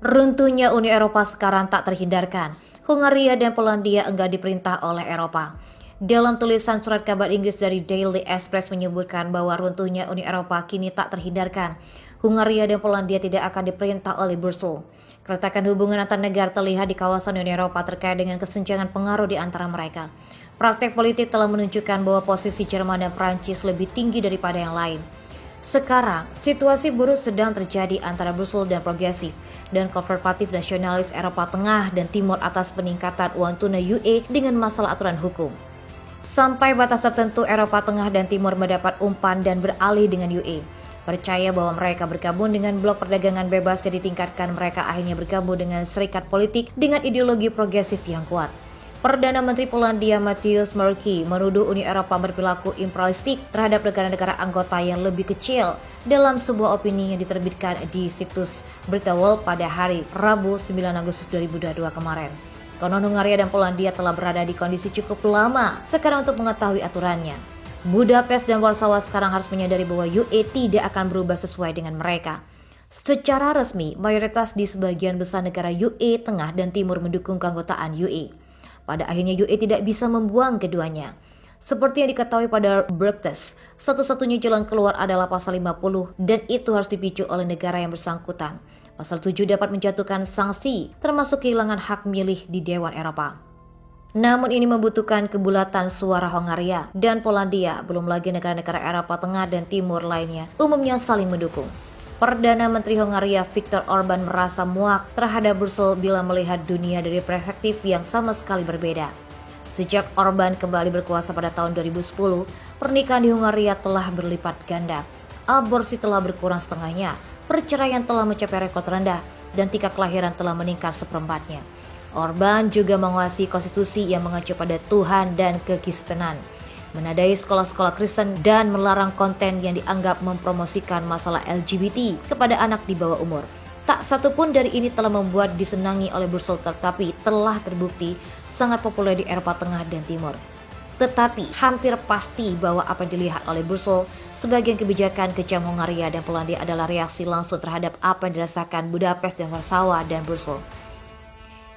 Runtuhnya Uni Eropa sekarang tak terhindarkan. Hungaria dan Polandia enggak diperintah oleh Eropa. Dalam tulisan surat kabar Inggris dari Daily Express menyebutkan bahwa runtuhnya Uni Eropa kini tak terhindarkan. Hungaria dan Polandia tidak akan diperintah oleh Brussels. Keretakan hubungan antar negara terlihat di kawasan Uni Eropa terkait dengan kesenjangan pengaruh di antara mereka. Praktek politik telah menunjukkan bahwa posisi Jerman dan Prancis lebih tinggi daripada yang lain. Sekarang, situasi buruk sedang terjadi antara Brussels dan progresif dan konservatif nasionalis Eropa Tengah dan Timur atas peningkatan uang tunai UE dengan masalah aturan hukum. Sampai batas tertentu Eropa Tengah dan Timur mendapat umpan dan beralih dengan UE. Percaya bahwa mereka bergabung dengan blok perdagangan bebas yang ditingkatkan, mereka akhirnya bergabung dengan serikat politik dengan ideologi progresif yang kuat. Perdana Menteri Polandia Mateusz Morawiecki menuduh Uni Eropa berperilaku imperialistik terhadap negara-negara anggota yang lebih kecil dalam sebuah opini yang diterbitkan di situs Berita World pada hari Rabu 9 Agustus 2022 kemarin. Konon Hungaria dan Polandia telah berada di kondisi cukup lama sekarang untuk mengetahui aturannya. Budapest dan Warsawa sekarang harus menyadari bahwa UE tidak akan berubah sesuai dengan mereka. Secara resmi, mayoritas di sebagian besar negara UE Tengah dan Timur mendukung keanggotaan UE. Pada akhirnya UE tidak bisa membuang keduanya. Seperti yang diketahui pada Brexit, satu-satunya jalan keluar adalah pasal 50 dan itu harus dipicu oleh negara yang bersangkutan. Pasal 7 dapat menjatuhkan sanksi, termasuk kehilangan hak milih di Dewan Eropa. Namun ini membutuhkan kebulatan suara Hungaria dan Polandia, belum lagi negara-negara Eropa Tengah dan Timur lainnya, umumnya saling mendukung. Perdana Menteri Hungaria Viktor Orban merasa muak terhadap Brussels bila melihat dunia dari perspektif yang sama sekali berbeda. Sejak Orban kembali berkuasa pada tahun 2010, pernikahan di Hungaria telah berlipat ganda. Aborsi telah berkurang setengahnya, perceraian telah mencapai rekor terendah, dan tingkat kelahiran telah meningkat seperempatnya. Orban juga menguasai konstitusi yang mengacu pada Tuhan dan kekristenan, menadai sekolah-sekolah Kristen dan melarang konten yang dianggap mempromosikan masalah LGBT kepada anak di bawah umur. Tak satu pun dari ini telah membuat disenangi oleh Brussels, tetapi telah terbukti sangat populer di Eropa Tengah dan Timur. Tetapi hampir pasti bahwa apa yang dilihat oleh Brussels sebagian kebijakan kejam Hungaria dan Polandia adalah reaksi langsung terhadap apa yang dirasakan Budapest dan Warsawa dan Brussels.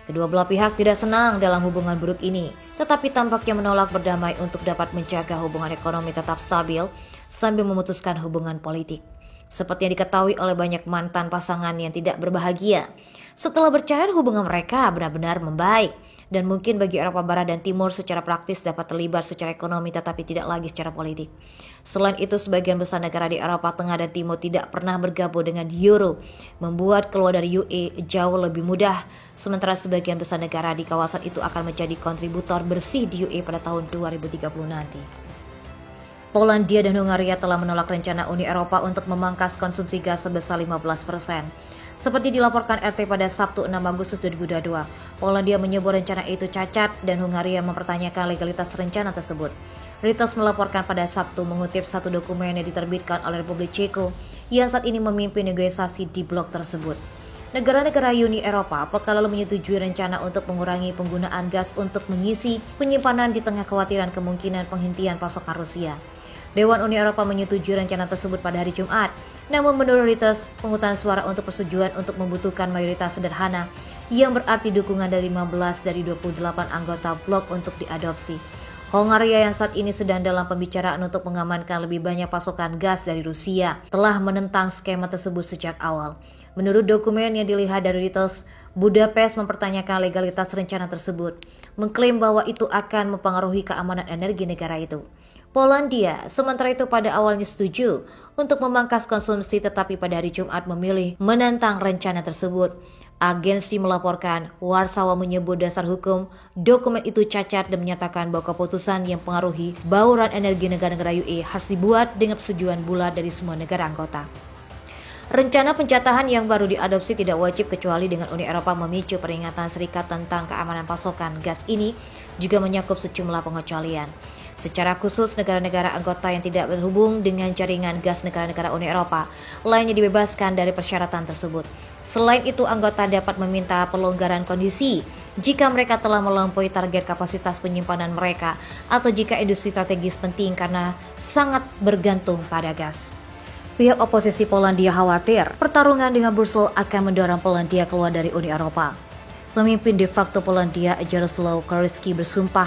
Kedua belah pihak tidak senang dalam hubungan buruk ini, tetapi tampaknya menolak berdamai untuk dapat menjaga hubungan ekonomi tetap stabil sambil memutuskan hubungan politik. Seperti yang diketahui oleh banyak mantan pasangan yang tidak berbahagia, setelah bercair hubungan mereka benar-benar membaik. Dan mungkin bagi Eropa Barat dan Timur secara praktis dapat terlibat secara ekonomi tetapi tidak lagi secara politik. Selain itu, sebagian besar negara di Eropa Tengah dan Timur tidak pernah bergabung dengan Euro, membuat keluar dari UE jauh lebih mudah. Sementara sebagian besar negara di kawasan itu akan menjadi kontributor bersih di UE pada tahun 2030 nanti. Polandia dan Hungaria telah menolak rencana Uni Eropa untuk memangkas konsumsi gas sebesar 15%. Seperti dilaporkan RT pada Sabtu 6 Agustus 2022, Polandia menyebut rencana itu cacat dan Hungaria mempertanyakan legalitas rencana tersebut. Reuters melaporkan pada Sabtu mengutip satu dokumen yang diterbitkan oleh Republik Ceko yang saat ini memimpin negosiasi di blok tersebut. Negara-negara Uni Eropa apakah lalu menyetujui rencana untuk mengurangi penggunaan gas untuk mengisi penyimpanan di tengah kekhawatiran kemungkinan penghentian pasokan Rusia. Dewan Uni Eropa menyetujui rencana tersebut pada hari Jumat. Namun menurut Reuters, penghutang suara untuk persetujuan untuk membutuhkan mayoritas sederhana yang berarti dukungan dari 15 dari 28 anggota blok untuk diadopsi. Hungaria yang saat ini sedang dalam pembicaraan untuk mengamankan lebih banyak pasokan gas dari Rusia telah menentang skema tersebut sejak awal. Menurut dokumen yang dilihat dari Reuters, Budapest mempertanyakan legalitas rencana tersebut, mengklaim bahwa itu akan mempengaruhi keamanan energi negara itu. Polandia sementara itu pada awalnya setuju untuk memangkas konsumsi tetapi pada hari Jumat memilih menentang rencana tersebut. Agensi melaporkan Warsawa menyebut dasar hukum dokumen itu cacat dan menyatakan bahwa keputusan yang mempengaruhi bauran energi negara-negara UE harus dibuat dengan persetujuan bulat dari semua negara anggota. Rencana pencatahan yang baru diadopsi tidak wajib kecuali dengan Uni Eropa memicu peringatan serikat tentang keamanan pasokan gas ini juga menyakup sejumlah pengecualian. Secara khusus, negara-negara anggota yang tidak berhubung dengan jaringan gas negara-negara Uni Eropa lainnya dibebaskan dari persyaratan tersebut. Selain itu, anggota dapat meminta pelonggaran kondisi jika mereka telah melampaui target kapasitas penyimpanan mereka atau jika industri strategis penting karena sangat bergantung pada gas. Pihak oposisi Polandia khawatir pertarungan dengan Brussels akan mendorong Polandia keluar dari Uni Eropa. Pemimpin de facto Polandia, Jarosław Kaczyński, bersumpah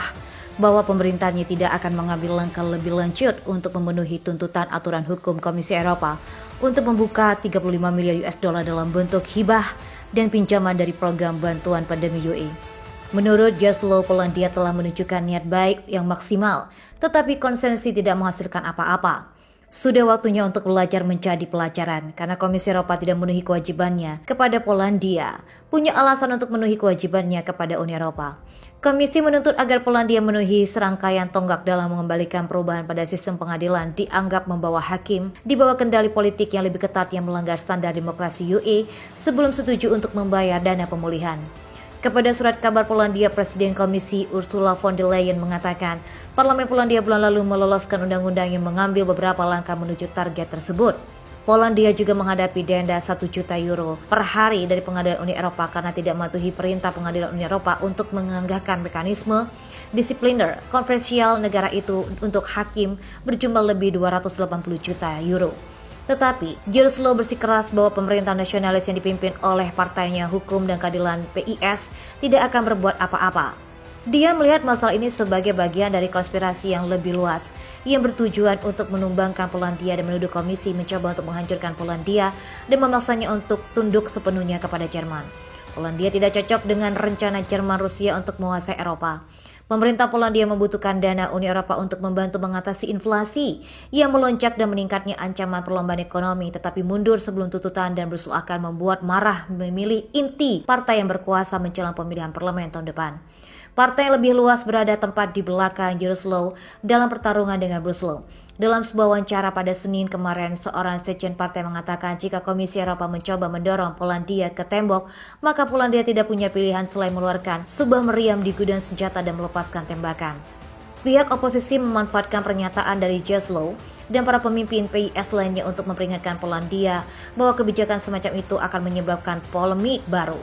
bahwa pemerintahnya tidak akan mengambil langkah lebih lanjut untuk memenuhi tuntutan aturan hukum Komisi Eropa untuk membuka 35 miliar US dollar dalam bentuk hibah dan pinjaman dari program bantuan pandemi UE. Menurut Jarosław, Polandia telah menunjukkan niat baik yang maksimal, tetapi konsensi tidak menghasilkan apa-apa. Sudah waktunya untuk belajar menjadi pelajaran, karena Komisi Eropa tidak memenuhi kewajibannya kepada Polandia, punya alasan untuk memenuhi kewajibannya kepada Uni Eropa. Komisi menuntut agar Polandia memenuhi serangkaian tonggak dalam mengembalikan perubahan pada sistem pengadilan dianggap membawa hakim di bawah kendali politik yang lebih ketat yang melanggar standar demokrasi UE sebelum setuju untuk membayar dana pemulihan. Kepada surat kabar Polandia, Presiden Komisi Ursula von der Leyen mengatakan Parlemen Polandia bulan lalu meloloskan undang-undang yang mengambil beberapa langkah menuju target tersebut. Polandia juga menghadapi denda 1 juta euro per hari dari Pengadilan Uni Eropa karena tidak mematuhi perintah Pengadilan Uni Eropa untuk menegakkan mekanisme disipliner kontroversial negara itu untuk hakim berjumlah lebih 280 juta euro. Tetapi, Jarosław bersikeras bahwa pemerintah nasionalis yang dipimpin oleh partainya Hukum dan Keadilan PiS tidak akan berbuat apa-apa. Dia melihat masalah ini sebagai bagian dari konspirasi yang lebih luas yang bertujuan untuk menumbangkan Polandia dan menuduh Komisi mencoba untuk menghancurkan Polandia dan memaksanya untuk tunduk sepenuhnya kepada Jerman. Polandia tidak cocok dengan rencana Jerman Rusia untuk menguasai Eropa. Pemerintah Polandia membutuhkan dana Uni Eropa untuk membantu mengatasi inflasi yang melonjak dan meningkatnya ancaman perlombaan ekonomi, tetapi mundur sebelum tuntutan dan Brussels akan membuat marah memilih inti partai yang berkuasa menjelang pemilihan parlemen tahun depan. Partai yang lebih luas berada tempat di belakang Jarosław dalam pertarungan dengan Brussels. Dalam sebuah wawancara pada Senin kemarin, seorang sekjen partai mengatakan jika Komisi Eropa mencoba mendorong Polandia ke tembok, maka Polandia tidak punya pilihan selain mengeluarkan sebuah meriam di gudang senjata dan melepaskan tembakan. Pihak oposisi memanfaatkan pernyataan dari Jarosław dan para pemimpin PiS lainnya untuk memperingatkan Polandia bahwa kebijakan semacam itu akan menyebabkan polemik baru.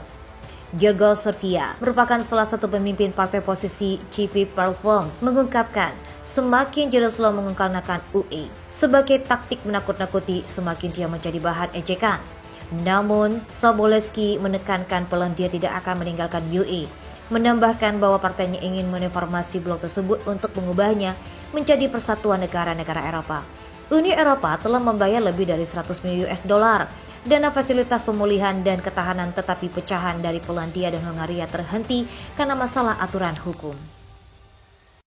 Grzegorz Certia merupakan salah satu pemimpin partai oposisi Civic Platform mengungkapkan semakin Jarosław mengungkapkan UE sebagai taktik menakut-nakuti, semakin dia menjadi bahan ejekan. Namun, Sobolewski menekankan Polandia tidak akan meninggalkan UE, menambahkan bahwa partainya ingin mereformasi blok tersebut untuk mengubahnya menjadi persatuan negara-negara Eropa. Uni Eropa telah membayar lebih dari 100 miliar US dollar dana fasilitas pemulihan dan ketahanan, tetapi pecahan dari Polandia dan Hungaria terhenti karena masalah aturan hukum.